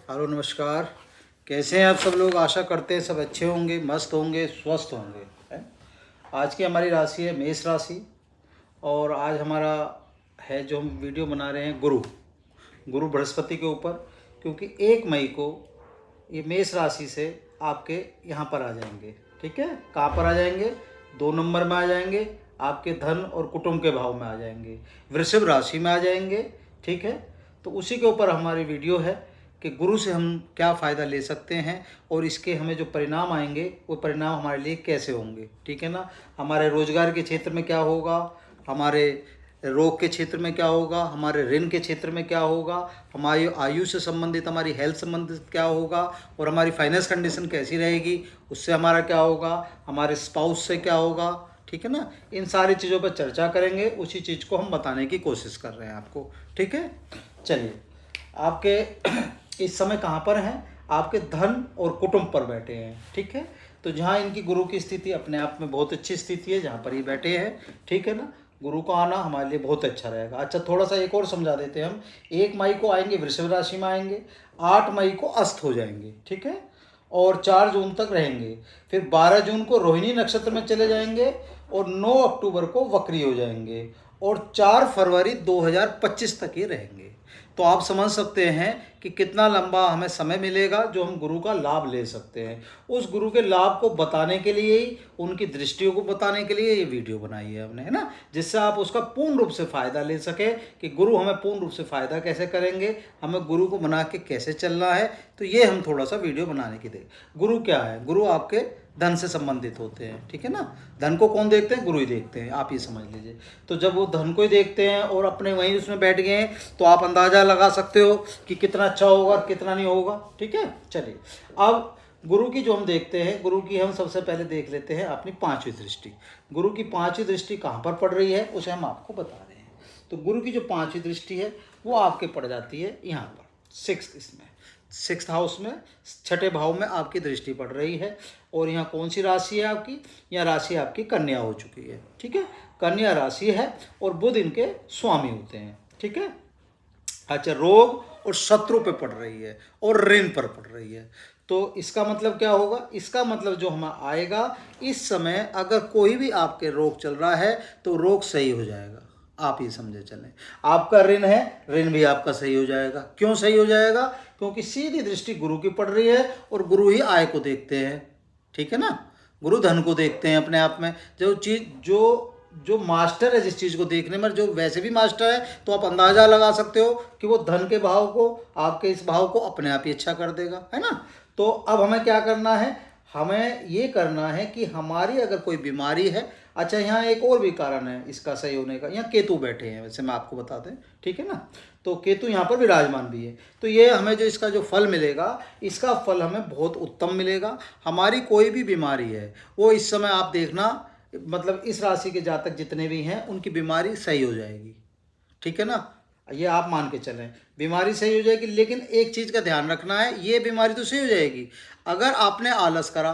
Hello नमस्कार। कैसे हैं आप सब लोग? आशा करते हैं सब अच्छे होंगे, मस्त होंगे, स्वस्थ होंगे। हैं? आज की हमारी राशि है मेष राशि। और आज हमारा है जो हम वीडियो बना रहे हैं गुरु बृहस्पति के ऊपर, क्योंकि 1 मई को ये मेष राशि से आपके यहाँ पर आ जाएंगे। ठीक है, कहाँ पर आ जाएंगे? 2 नंबर में आ जाएंगे, आपके धन और कुटुंब के भाव में आ जाएंगे, वृषभ राशि में आ जाएंगे। ठीक है, तो उसी के ऊपर हमारी वीडियो है कि गुरु से हम क्या फ़ायदा ले सकते हैं और इसके हमें जो परिणाम आएंगे वो परिणाम हमारे लिए कैसे होंगे। ठीक है ना, हमारे रोजगार के क्षेत्र में क्या होगा, हमारे रोग के क्षेत्र में क्या होगा, हमारे ऋण के क्षेत्र में क्या होगा, हमारी आयु से संबंधित, हमारी हेल्थ संबंधित क्या होगा, और हमारी फाइनेंस कंडीशन कैसी रहेगी, उससे हमारा क्या होगा, हमारे स्पाउस से क्या होगा। ठीक है ना, इन सारी चीज़ों पर चर्चा करेंगे। उसी चीज़ को हम बताने की कोशिश कर रहे हैं आपको। ठीक है, चलिए। आपके इस समय कहाँ पर हैं? आपके धन और कुटुंब पर बैठे हैं। ठीक है, तो जहाँ इनकी गुरु की स्थिति अपने आप में बहुत अच्छी स्थिति है, जहाँ पर ये बैठे हैं। ठीक है ना, गुरु का आना हमारे लिए बहुत अच्छा रहेगा। अच्छा, थोड़ा सा एक और समझा देते हैं हम। 1 मई को आएंगे, वृषभ राशि में आएंगे। 8 मई को अस्त हो जाएंगे। ठीक है, और 4 जून तक रहेंगे। फिर 12 जून को रोहिणी नक्षत्र में चले जाएंगे और 9 अक्टूबर को वक्री हो जाएंगे और 4 फरवरी 2025 तक ही रहेंगे। तो आप समझ सकते हैं कि कितना लंबा हमें समय मिलेगा जो हम गुरु का लाभ ले सकते हैं। उस गुरु के लाभ को बताने के लिए ही, उनकी दृष्टियों को बताने के लिए ये वीडियो बनाई है हमने, है ना, जिससे आप उसका पूर्ण रूप से फ़ायदा ले सके कि गुरु हमें पूर्ण रूप से फ़ायदा कैसे करेंगे, हमें गुरु को बना के कैसे चलना है। तो ये हम थोड़ा सा वीडियो बनाने की दे। गुरु क्या है? गुरु आपके धन से संबंधित होते हैं। ठीक है ना, धन को कौन देखते हैं? गुरु ही देखते हैं, आप ये समझ लीजिए। तो जब वो धन को ही देखते हैं और अपने वहीं उसमें बैठ गए हैं, तो आप अंदाज़ा लगा सकते हो कि कितना अच्छा होगा और कितना नहीं होगा। ठीक है, चलिए। अब गुरु की जो हम देखते हैं, गुरु की हम सबसे पहले देख लेते हैं अपनी 5वीं दृष्टि। गुरु की 5वीं दृष्टि कहाँ पर पड़ रही है उसे हम आपको बता रहे हैं। तो गुरु की जो 5वीं दृष्टि है वो आपके पड़ जाती है यहाँ पर, सिक्स्थ हाउस में, छठे भाव में आपकी दृष्टि पड़ रही है। और यहाँ कौन सी राशि है आपकी? यहाँ राशि आपकी कन्या हो चुकी है। ठीक है, कन्या राशि है और बुध इनके स्वामी होते हैं। ठीक है, अच्छा, रोग और शत्रु पे पड़ रही है और ऋण पर पड़ रही है। तो इसका मतलब क्या होगा? इसका मतलब जो हमें आएगा, इस समय अगर कोई भी आपके रोग चल रहा है तो रोग सही हो जाएगा। आप ये समझे चलें। आपका ऋण है, ऋण भी आपका सही हो जाएगा। क्यों सही हो जाएगा? क्योंकि सीधी दृष्टि गुरु की पड़ रही है और गुरु ही आय को देखते हैं। ठीक है ना, गुरु धन को देखते हैं अपने आप में। जो चीज़ जो मास्टर है जिस चीज़ को देखने में, जो वैसे भी मास्टर है, तो आप अंदाज़ा लगा सकते हो कि वो धन के भाव को, आपके इस भाव को अपने आप ही अच्छा कर देगा, है ना। तो अब हमें क्या करना है? हमें ये करना है कि हमारी अगर कोई बीमारी है, अच्छा, यहाँ एक और भी कारण है इसका सही होने का। यहाँ केतु बैठे हैं, वैसे मैं आपको बता दें। ठीक है ना, तो केतु यहाँ पर विराजमान भी है। तो ये हमें जो इसका जो फल मिलेगा, इसका फल हमें बहुत उत्तम मिलेगा। हमारी कोई भी बीमारी है वो इस समय आप देखना, मतलब इस राशि के जातक जितने भी हैं उनकी बीमारी सही हो जाएगी। ठीक है ना, ये आप मान के चलें, बीमारी सही हो जाएगी। लेकिन एक चीज़ का ध्यान रखना है, ये बीमारी तो सही हो जाएगी, अगर आपने आलस करा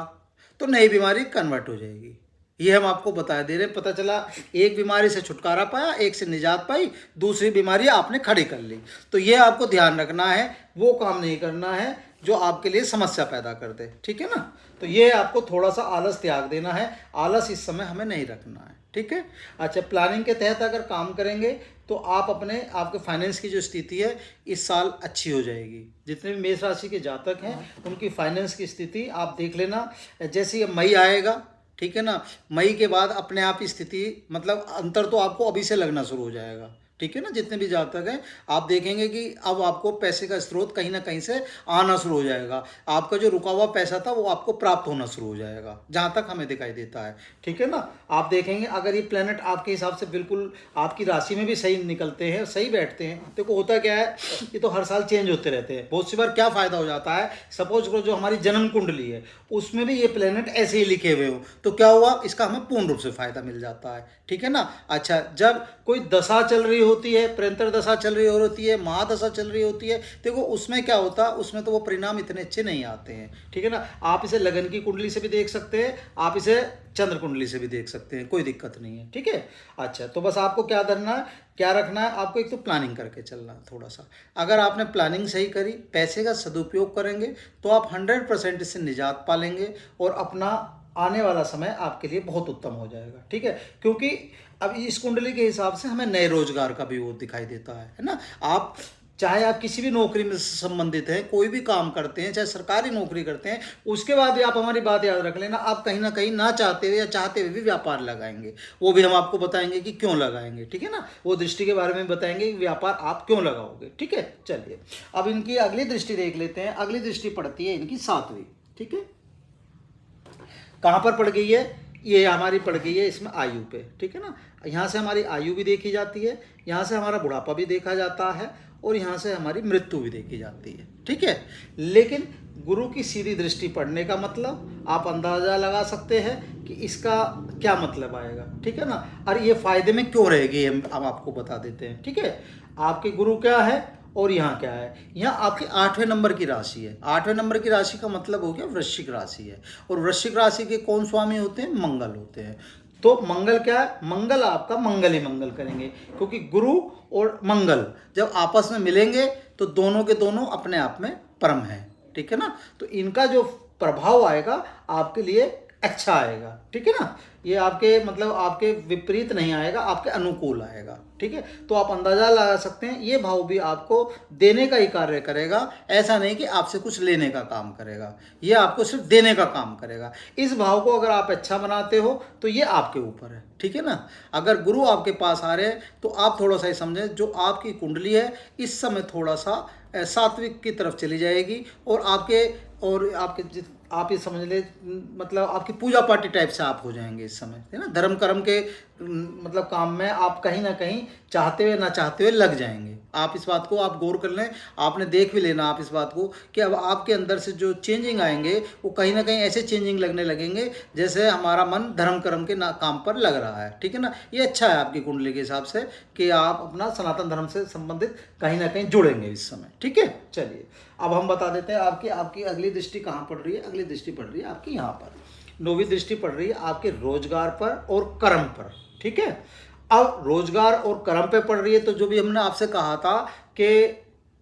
तो नई बीमारी कन्वर्ट हो जाएगी। ये हम आपको बता दे रहे हैं। पता चला एक बीमारी से छुटकारा पाया, एक से निजात पाई, दूसरी बीमारी आपने खड़ी कर ली। तो ये आपको ध्यान रखना है, वो काम नहीं करना है जो आपके लिए समस्या पैदा कर दे। ठीक है ना, तो ये आपको थोड़ा सा आलस त्याग देना है। आलस इस समय हमें नहीं रखना है। ठीक है, अच्छा, प्लानिंग के तहत अगर काम करेंगे तो आप आपके फाइनेंस की जो स्थिति है इस साल अच्छी हो जाएगी। जितने भी मेष राशि के जातक हैं उनकी फाइनेंस की स्थिति आप देख लेना। जैसे ये मई आएगा, ठीक है ना, मई के बाद अपने आप स्थिति, मतलब अंतर तो आपको अभी से लगना शुरू हो जाएगा। ठीक है ना, जितने भी जातक हैं आप देखेंगे कि अब आपको पैसे का स्रोत कहीं ना कहीं से आना शुरू हो जाएगा। आपका जो रुका हुआ पैसा था वो आपको प्राप्त होना शुरू हो जाएगा, जहाँ तक हमें दिखाई देता है। ठीक है ना, आप देखेंगे अगर ये प्लेनेट आपके हिसाब से बिल्कुल आपकी राशि में भी सही निकलते हैं, सही बैठते हैं। देखो होता क्या है, ये तो हर साल चेंज होते रहते हैं। बहुत सी बार क्या फ़ायदा हो जाता है, सपोज करो जो हमारी जन्म कुंडली है उसमें भी ये प्लेनेट ऐसे ही लिखे हुए हो, तो क्या हुआ, इसका हमें पूर्ण रूप से फ़ायदा मिल जाता है। ठीक है ना, अच्छा, जब कोई दशा चल रही होती है, प्रेंतर दशा चल रही होती है, महादशा चल रही होती है, देखो उसमें क्या होता है, उसमें तो वो परिणाम इतने अच्छे नहीं आते हैं, ठीक है ना। आप इसे लगन की कुंडली से भी देख सकते हैं, आप इसे चंद्र कुंडली से भी देख सकते हैं, कोई दिक्कत नहीं है, ठीक है। अच्छा, तो बस आपको क्या करना है, क्या रखना है, आपको एक तो प्लानिंग करके चलना है थोड़ा सा। अगर आपने प्लानिंग सही करी, पैसे का सदुपयोग करेंगे, तो आप 100% इससे निजात पा लेंगे और अपना आने वाला समय आपके लिए बहुत उत्तम हो जाएगा, ठीक है। क्योंकि अब इस कुंडली के हिसाब से हमें नए रोजगार का भी वो दिखाई देता है ना। आप चाहे आप किसी भी नौकरी में संबंधित हैं, कोई भी काम करते हैं, चाहे सरकारी नौकरी करते हैं, उसके बाद भी आप हमारी बात याद रख लेना, आप कहीं ना कहीं ना चाहते हुए या चाहते हुए भी व्यापार लगाएंगे। वो भी हम आपको बताएंगे कि क्यों लगाएंगे, ठीक है ना। वो दृष्टि के बारे में बताएंगे कि व्यापार आप क्यों लगाओगे, ठीक है। चलिए अब इनकी अगली दृष्टि देख लेते हैं। अगली दृष्टि पड़ती है इनकी 7वीं, ठीक है। कहाँ पर पड़ गई है, ये हमारी पड़ गई है इसमें आयु पे, ठीक है ना। यहाँ से हमारी आयु भी देखी जाती है, यहाँ से हमारा बुढ़ापा भी देखा जाता है, और यहाँ से हमारी मृत्यु भी देखी जाती है, ठीक है। लेकिन गुरु की सीधी दृष्टि पड़ने का मतलब आप अंदाज़ा लगा सकते हैं कि इसका क्या मतलब आएगा, ठीक है ना। और ये फायदे में क्यों रहेगी हम आपको बता देते हैं, ठीक है। आपके गुरु क्या है और यहाँ क्या है, यहाँ आपके 8वें नंबर की राशि है। 8वें नंबर की राशि का मतलब हो गया वृश्चिक राशि है, और वृश्चिक राशि के कौन स्वामी होते हैं, मंगल होते हैं। तो मंगल क्या है, मंगल आपका मंगल ही मंगल करेंगे, क्योंकि गुरु और मंगल जब आपस में मिलेंगे तो दोनों के दोनों अपने आप में परम है, ठीक है ना। तो इनका जो प्रभाव आएगा आपके लिए अच्छा आएगा, ठीक है ना। ये आपके मतलब आपके विपरीत नहीं आएगा, आपके अनुकूल आएगा, ठीक है। तो आप अंदाजा लगा सकते हैं ये भाव भी आपको देने का ही कार्य करेगा, ऐसा नहीं कि आपसे कुछ लेने का काम करेगा, ये आपको सिर्फ देने का काम करेगा। इस भाव को अगर आप अच्छा बनाते हो तो ये आपके ऊपर है, ठीक है ना। अगर गुरु आपके पास आ रहे हैं तो आप थोड़ा सा ही समझें, जो आपकी कुंडली है इस समय थोड़ा सा सात्विक की तरफ चली जाएगी, और आपके आप ये समझ ले, मतलब आपकी पूजा पाठी टाइप से आप हो जाएंगे इस समय, है ना। धर्म कर्म के मतलब काम में आप कहीं ना कहीं चाहते हुए ना चाहते हुए लग जाएंगे। आप इस बात को आप गौर कर लें, आपने देख भी लेना आप इस बात को कि अब आपके अंदर से जो चेंजिंग आएंगे वो कहीं ना कहीं ऐसे चेंजिंग लगने लगेंगे जैसे हमारा मन धर्म कर्म के काम पर लग रहा है, ठीक है ना। ये अच्छा है आपकी कुंडली के हिसाब से कि आप अपना सनातन धर्म से संबंधित कहीं ना कहीं जुड़ेंगे इस समय, ठीक है। चलिए अब हम बता देते हैं आपकी अगली दृष्टि कहाँ पड़ रही है। अगली दृष्टि पड़ रही है आपकी यहाँ पर, 9वीं दृष्टि पड़ रही है आपके रोजगार पर और कर्म पर, ठीक है। अब रोजगार और कर्म पे पड़ रही है तो जो भी हमने आपसे कहा था कि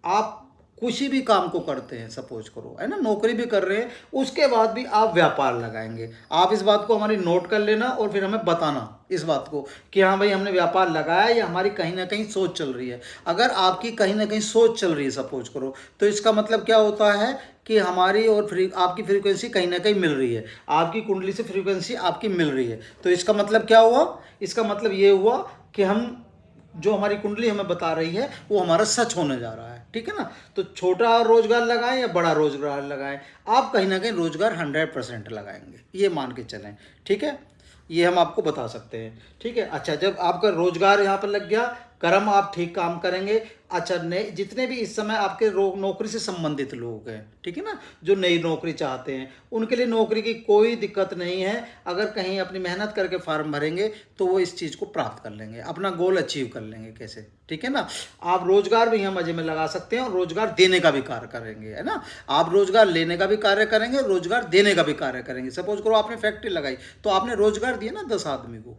आप किसी भी काम को करते हैं, सपोज करो, है ना, नौकरी भी कर रहे हैं, उसके बाद भी आप व्यापार लगाएंगे। आप इस बात को हमारी नोट कर लेना और फिर हमें बताना इस बात को कि हाँ भाई हमने व्यापार लगाया या हमारी कहीं ना कहीं सोच चल रही है। अगर आपकी कहीं ना कहीं सोच चल रही है सपोज करो, तो इसका मतलब क्या होता है कि हमारी और आपकी फ्रीक्वेंसी कहीं ना कहीं मिल रही है, आपकी कुंडली से फ्रीक्वेंसी आपकी मिल रही है। तो इसका मतलब क्या हुआ, इसका मतलब ये हुआ कि हम जो हमारी कुंडली हमें बता रही है वो हमारा सच होने जा रहा है, ठीक है ना। तो छोटा रोजगार लगाएं या बड़ा रोजगार लगाएं, आप कहीं ना कहीं रोजगार 100% लगाएंगे, ये मान के चलें, ठीक है। ये हम आपको बता सकते हैं, ठीक है। अच्छा, जब आपका रोजगार यहाँ पर लग गया, कर्म आप ठीक काम करेंगे। अच्छा, नए जितने भी इस समय आपके नौकरी से संबंधित लोग हैं, ठीक है ना, जो नई नौकरी चाहते हैं, उनके लिए नौकरी की कोई दिक्कत नहीं है। अगर कहीं अपनी मेहनत करके फॉर्म भरेंगे तो वो इस चीज़ को प्राप्त कर लेंगे, अपना गोल अचीव कर लेंगे। कैसे, ठीक है ना। आप रोजगार भी यहाँ मजे में लगा सकते हैं और रोजगार देने का भी कार्य करेंगे, है ना। आप रोजगार लेने का भी कार्य करेंगे और रोजगार देने का भी कार्य करेंगे। सपोज करो आपने फैक्ट्री लगाई तो आपने रोजगार दिया ना 10 आदमी को,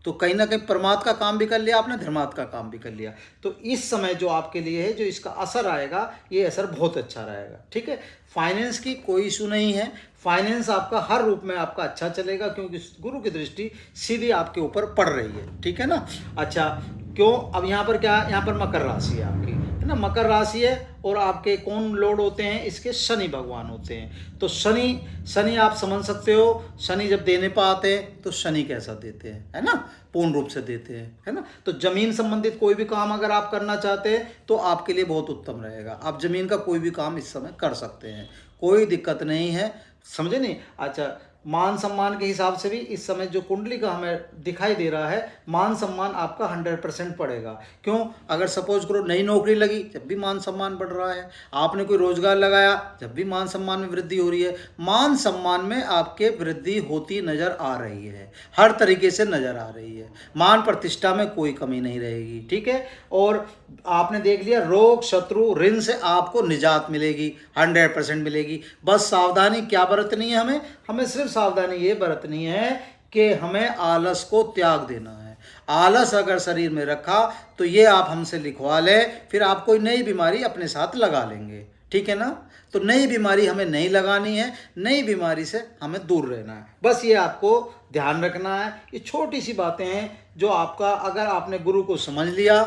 तो कहीं ना कहीं परमात्मा का काम भी कर लिया आपने, धर्मात्मा का काम भी कर लिया। तो इस समय जो आपके लिए है, जो इसका असर आएगा, ये असर बहुत अच्छा रहेगा, ठीक है। फाइनेंस की कोई इशू नहीं है, फाइनेंस आपका हर रूप में आपका अच्छा चलेगा, क्योंकि गुरु की दृष्टि सीधी आपके ऊपर पड़ रही है, ठीक है ना। अच्छा, क्यों, अब यहाँ पर क्या, यहाँ पर मकर राशि है आपकी, है ना, मकर राशि है, और आपके कौन लॉर्ड होते हैं, इसके शनि भगवान होते हैं। तो शनि आप समझ सकते हो, शनि जब देने पर आते हैं तो शनि कैसा देते हैं, है ना, पूर्ण रूप से देते हैं, है ना। तो जमीन संबंधित कोई भी काम अगर आप करना चाहते हैं तो आपके लिए बहुत उत्तम रहेगा। आप जमीन का कोई भी काम इस समय कर सकते हैं, कोई दिक्कत नहीं है, समझे नहीं। अच्छा, मान सम्मान के हिसाब से भी इस समय जो कुंडली का हमें दिखाई दे रहा है, मान सम्मान आपका 100% पड़ेगा। क्यों? अगर सपोज करो नई नौकरी लगी, जब भी मान सम्मान बढ़ रहा है। आपने कोई रोजगार लगाया, जब भी मान सम्मान में वृद्धि हो रही है। मान सम्मान में आपके वृद्धि होती नजर आ रही है, हर तरीके से नजर आ रही है। मान प्रतिष्ठा में कोई कमी नहीं रहेगी, ठीक है। और आपने देख लिया, रोग शत्रु ऋण से आपको निजात मिलेगी, 100% मिलेगी। बस सावधानी क्या बरतनी है? हमें सिर्फ सावधानी ये बरतनी है कि हमें आलस को त्याग देना है। आलस अगर शरीर में रखा तो ये आप हमसे लिखवा लें, फिर आप कोई नई बीमारी अपने साथ लगा लेंगे, ठीक है ना। तो नई बीमारी हमें नहीं लगानी है, नई बीमारी से हमें दूर रहना है। बस ये आपको ध्यान रखना है। ये छोटी सी बातें हैं जो आपका, अगर आपने गुरु को समझ लिया,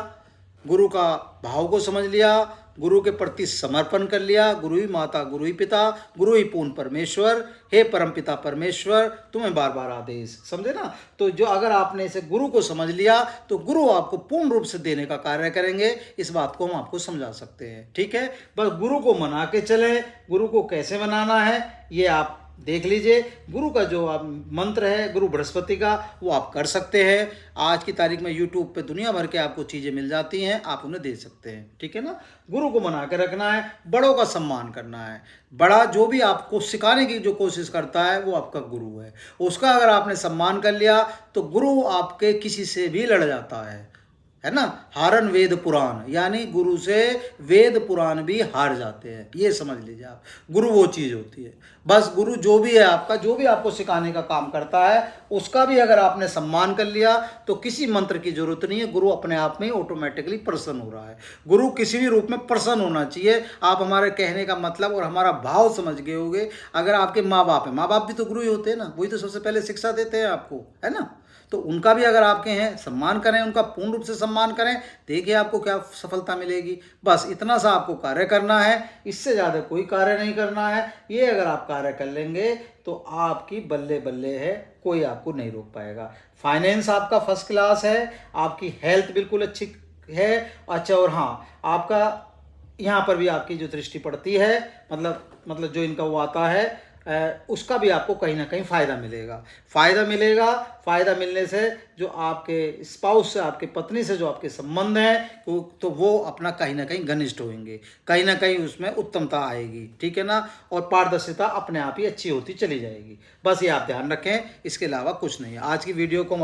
गुरु का भाव को समझ लिया, गुरु के प्रति समर्पण कर लिया, गुरु ही माता, गुरु ही पिता, गुरु ही पूर्ण परमेश्वर, हे परम पिता परमेश्वर तुम्हें बार बार आदेश, समझे ना। तो जो अगर आपने इसे गुरु को समझ लिया तो गुरु आपको पूर्ण रूप से देने का कार्य करेंगे। इस बात को हम आपको समझा सकते हैं, ठीक है। बस गुरु को मना के चले। गुरु को कैसे मनाना है ये आप देख लीजिए। गुरु का जो आप मंत्र है गुरु बृहस्पति का, वो आप कर सकते हैं। आज की तारीख में यूट्यूब पे दुनिया भर के आपको चीज़ें मिल जाती हैं, आप उन्हें दे सकते हैं, ठीक है ना। गुरु को मना के रखना है, बड़ों का सम्मान करना है। बड़ा जो भी आपको सिखाने की जो कोशिश करता है वो आपका गुरु है। उसका अगर आपने सम्मान कर लिया तो गुरु आपके किसी से भी लड़ जाता है ना। हारन वेद पुराण, यानी गुरु से वेद पुराण भी हार जाते हैं, ये समझ लीजिए आप। गुरु वो चीज़ होती है। बस गुरु जो भी है आपका, जो भी आपको सिखाने का काम करता है, उसका भी अगर आपने सम्मान कर लिया तो किसी मंत्र की जरूरत नहीं है। गुरु अपने आप में ऑटोमेटिकली प्रसन्न हो रहा है। गुरु किसी भी रूप में प्रसन्न होना चाहिए। आप हमारे कहने का मतलब और हमारा भाव समझ गए होंगे। अगर आपके माँ बाप हैं, माँ बाप भी तो गुरु ही होते हैं ना, वही तो सबसे पहले शिक्षा देते हैं आपको, है ना। तो उनका भी अगर आपके हैं, सम्मान करें, उनका पूर्ण रूप से सम्मान करें, देखिए आपको क्या सफलता मिलेगी। बस इतना सा आपको कार्य करना है, इससे ज़्यादा कोई कार्य नहीं करना है। ये अगर आप कार्य कर लेंगे तो आपकी बल्ले बल्ले है, कोई आपको नहीं रोक पाएगा। फाइनेंस आपका फर्स्ट क्लास है, आपकी हेल्थ बिल्कुल अच्छी है। अच्छा, और हाँ, आपका यहाँ पर भी आपकी जो दृष्टि पड़ती है, मतलब जो इनका वो आता है, उसका भी आपको कहीं ना कहीं फ़ायदा मिलेगा। फ़ायदा मिलने से जो आपके स्पाउस से, आपके पत्नी से जो आपके संबंध हैं, तो वो अपना कहीं ना कहीं घनिष्ठ होंगे, कहीं ना कहीं उसमें उत्तमता आएगी, ठीक है ना। और पारदर्शिता अपने आप ही अच्छी होती चली जाएगी। बस ये आप ध्यान रखें, इसके अलावा कुछ नहीं है। आज की वीडियो को हम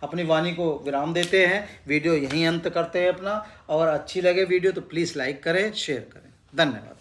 अपनी वाणी को विराम देते हैं, वीडियो यहीं अंत करते हैं अपना। और अच्छी लगे वीडियो तो प्लीज़ लाइक करें, शेयर करें। धन्यवाद।